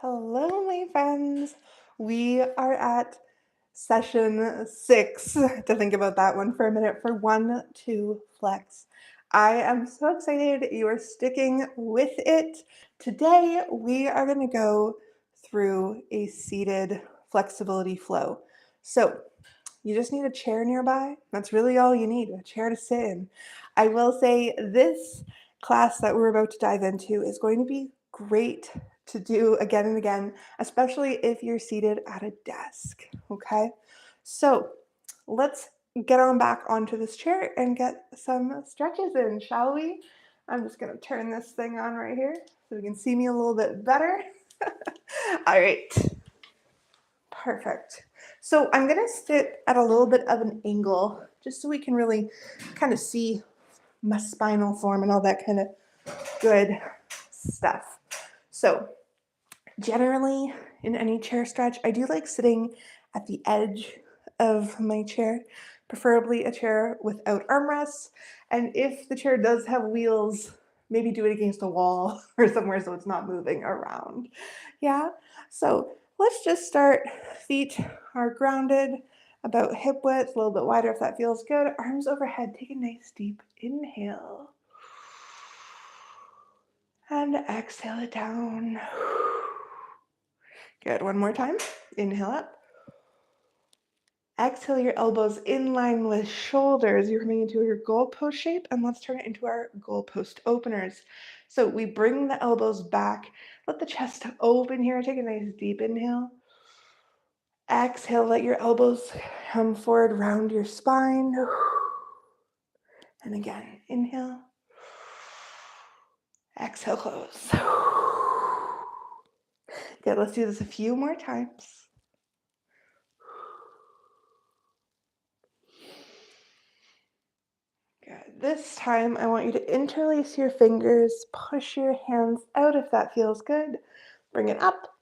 Hello, my friends. We are at session 6, to think about that one for a minute, for 1-2 flex. I am so excited you are sticking with it. Today, we are going to go through a seated flexibility flow. So, you just need a chair nearby. That's really all you need, a chair to sit in. I will say this class that we're about to dive into is going to be great to do again and again, especially if you're seated at a desk, okay? So let's get on back onto this chair and get some stretches in, shall we? I'm just gonna turn this thing on right here so you can see me a little bit better. All right, perfect. So I'm gonna sit at a little bit of an angle just so we can really kind of see my spinal form and all that kind of good stuff. So generally in any chair stretch, I do like sitting at the edge of my chair, preferably a chair without armrests. And if the chair does have wheels, maybe do it against a wall or somewhere so it's not moving around. Yeah, so let's just start. Feet are grounded about hip width, a little bit wider if that feels good. Arms overhead, take a nice deep inhale. And exhale it down. Good, one more time. Inhale up. Exhale your elbows in line with shoulders. You're coming into your goalpost shape, and let's turn it into our goalpost openers. So we bring the elbows back. Let the chest open here. Take a nice deep inhale. Exhale, let your elbows come forward, round your spine. And again, inhale. Exhale, close. Good, let's do this a few more times. Good. This time, I want you to interlace your fingers, push your hands out if that feels good. Bring it up,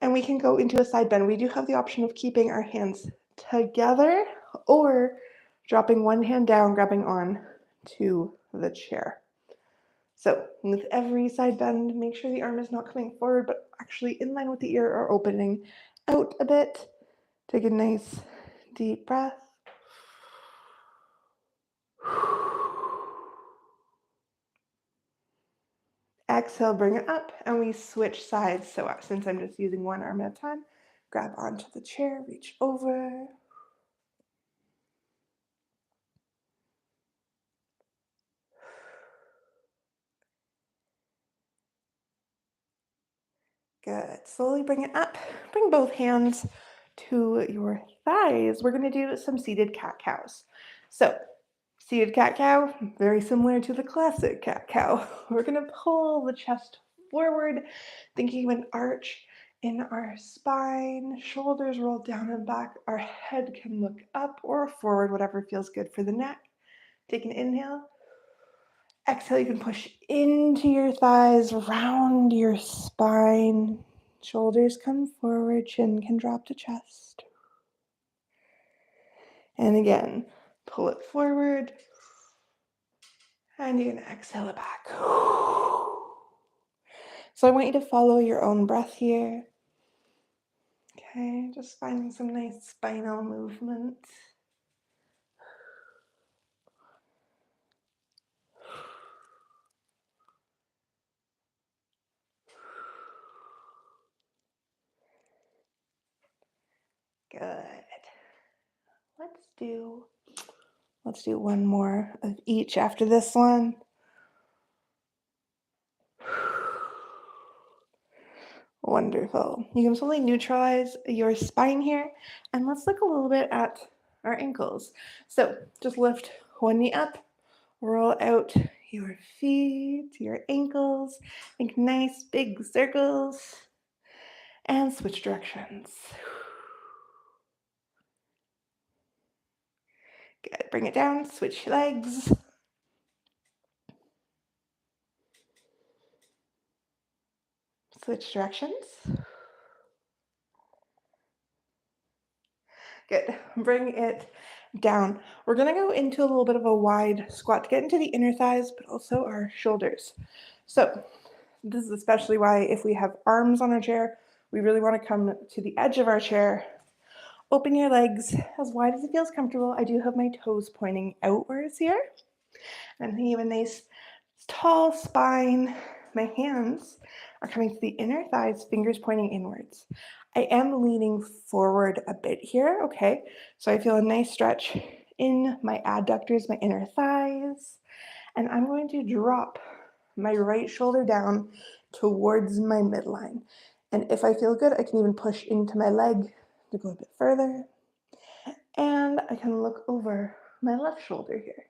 and we can go into a side bend. We do have the option of keeping our hands together or dropping one hand down, grabbing on to the chair. So with every side bend, make sure the arm is not coming forward, but actually in line with the ear or opening out a bit. Take a nice deep breath. Exhale, bring it up, and we switch sides. So since I'm just using one arm at a time, grab onto the chair, reach over. Good. Slowly bring it up. Bring both hands to your thighs. We're going to do some seated cat-cows. So seated cat-cow, very similar to the classic cat-cow. We're going to pull the chest forward, thinking of an arch in our spine. Shoulders roll down and back. Our head can look up or forward, whatever feels good for the neck. Take an inhale. Exhale, you can push into your thighs, round your spine. Shoulders come forward, chin can drop to chest. And again, pull it forward. And you're going to exhale it back. So I want you to follow your own breath here. Okay, just finding some nice spinal movement. Good. Let's do one more of each after this one. Wonderful. You can slowly neutralize your spine here, and let's look a little bit at our ankles. So just lift one knee up, roll out your feet, your ankles, make nice big circles, and switch directions. Good. Bring it down, switch legs. Switch directions. Good. Bring it down. We're going to go into a little bit of a wide squat to get into the inner thighs, but also our shoulders. So this is especially why if we have arms on our chair, we really want to come to the edge of our chair. Open your legs as wide as it feels comfortable. I do have my toes pointing outwards here. I'm thinking of a nice tall spine. My hands are coming to the inner thighs, fingers pointing inwards. I am leaning forward a bit here, okay? So I feel a nice stretch in my adductors, my inner thighs, and I'm going to drop my right shoulder down towards my midline. And if I feel good, I can even push into my leg to go a bit further. And I can look over my left shoulder here.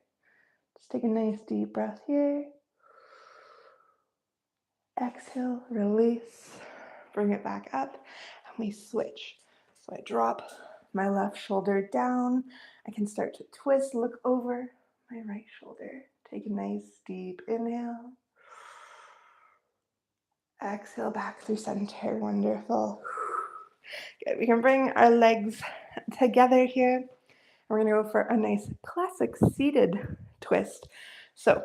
Just take a nice deep breath here. Exhale, release, bring it back up, and we switch. So I drop my left shoulder down. I can start to twist, look over my right shoulder. Take a nice deep inhale. Exhale back through center. Wonderful. Good. We can bring our legs together here. We're going to go for a nice classic seated twist. So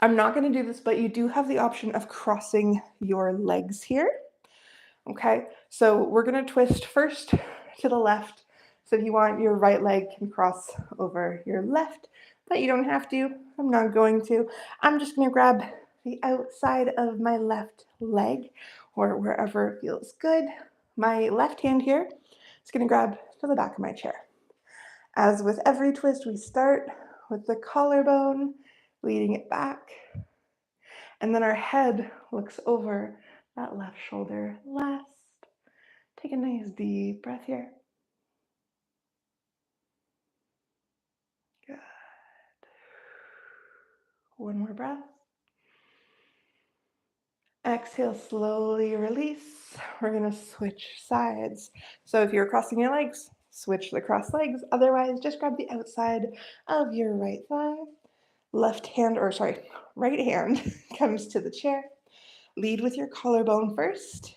I'm not going to do this, but you do have the option of crossing your legs here. Okay, so we're going to twist first to the left. So if you want, your right leg can cross over your left, but you don't have to. I'm not going to. I'm just going to grab the outside of my left leg or wherever it feels good. My left hand here is going to grab to the back of my chair. As with every twist, we start with the collarbone, leading it back. And then our head looks over that left shoulder last. Take a nice deep breath here. Good. One more breath. Exhale, slowly release. We're going to switch sides. So if you're crossing your legs, switch the cross legs. Otherwise, just grab the outside of your right thigh. Right hand comes to the chair. Lead with your collarbone first.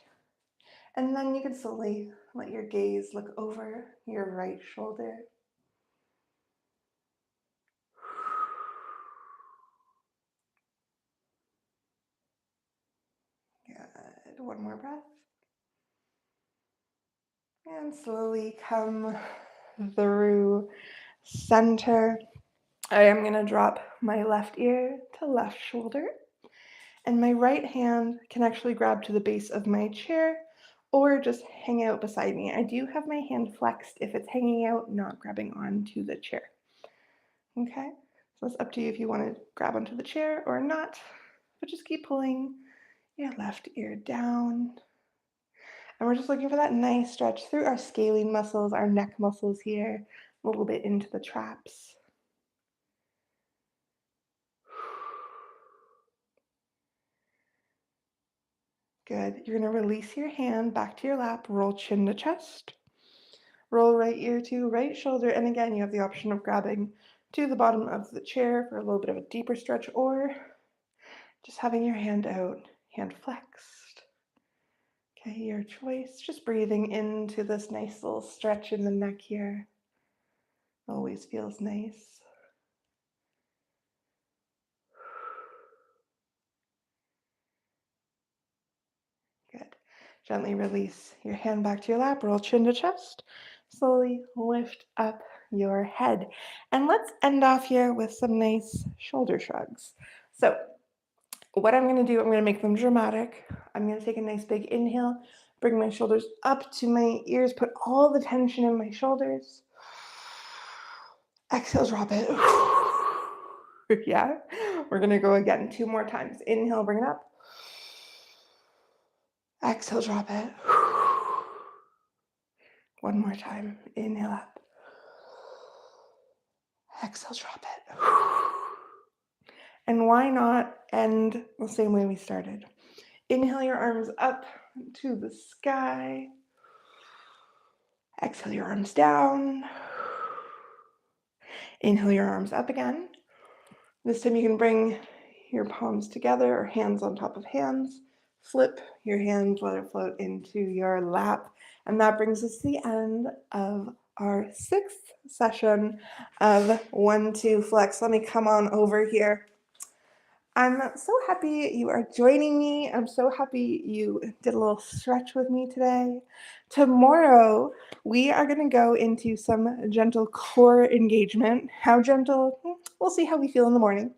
And then you can slowly let your gaze look over your right shoulder. Good. One more breath. And slowly come through center. I am going to drop my left ear to left shoulder. And my right hand can actually grab to the base of my chair or just hang out beside me. I do have my hand flexed if it's hanging out, not grabbing onto the chair. Okay, so it's up to you if you want to grab onto the chair or not, but just keep pulling your left ear down. And we're just looking for that nice stretch through our scalene muscles, our neck muscles here, a little bit into the traps. Good. You're going to release your hand back to your lap, roll chin to chest, roll right ear to right shoulder. And again, you have the option of grabbing to the bottom of the chair for a little bit of a deeper stretch, or just having your hand out, hand flexed. Okay, your choice. Just breathing into this nice little stretch in the neck here. Always feels nice. Good. Gently release your hand back to your lap, roll chin to chest. Slowly lift up your head. And let's end off here with some nice shoulder shrugs. So what I'm going to do, I'm going to make them dramatic. I'm going to take a nice big inhale, bring my shoulders up to my ears, put all the tension in my shoulders. Exhale, drop it. Yeah, we're going to go again 2 more times. Inhale, bring it up. Exhale, drop it. One more time. Inhale up. Exhale, drop it. And why not end the same way we started? Inhale your arms up to the sky. Exhale your arms down. Inhale your arms up again. This time you can bring your palms together or hands on top of hands. Flip your hands, let it float into your lap. And that brings us to the end of our 6th session of 1-2 flex. Let me come on over here. I'm so happy you are joining me. I'm so happy you did a little stretch with me today. Tomorrow, we are going to go into some gentle core engagement. How gentle? We'll see how we feel in the morning.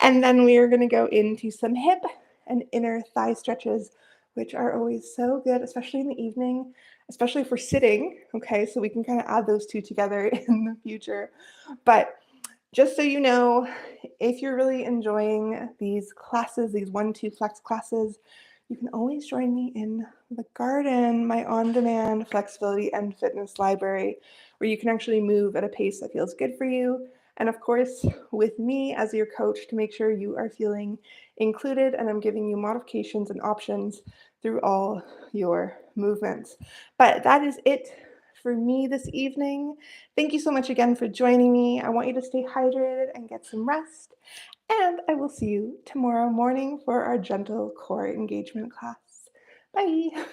And then we are going to go into some hip and inner thigh stretches, which are always so good, especially in the evening, especially for sitting. Okay, so we can kind of add those two together in the future. But just so you know, if you're really enjoying these classes, these 1-2 flex classes, you can always join me in the garden, my on-demand flexibility and fitness library, where you can actually move at a pace that feels good for you. And of course, with me as your coach to make sure you are feeling included and I'm giving you modifications and options through all your movements. But that is it for me this evening. Thank you so much again for joining me. I want you to stay hydrated and get some rest. And I will see you tomorrow morning for our gentle core engagement class. Bye.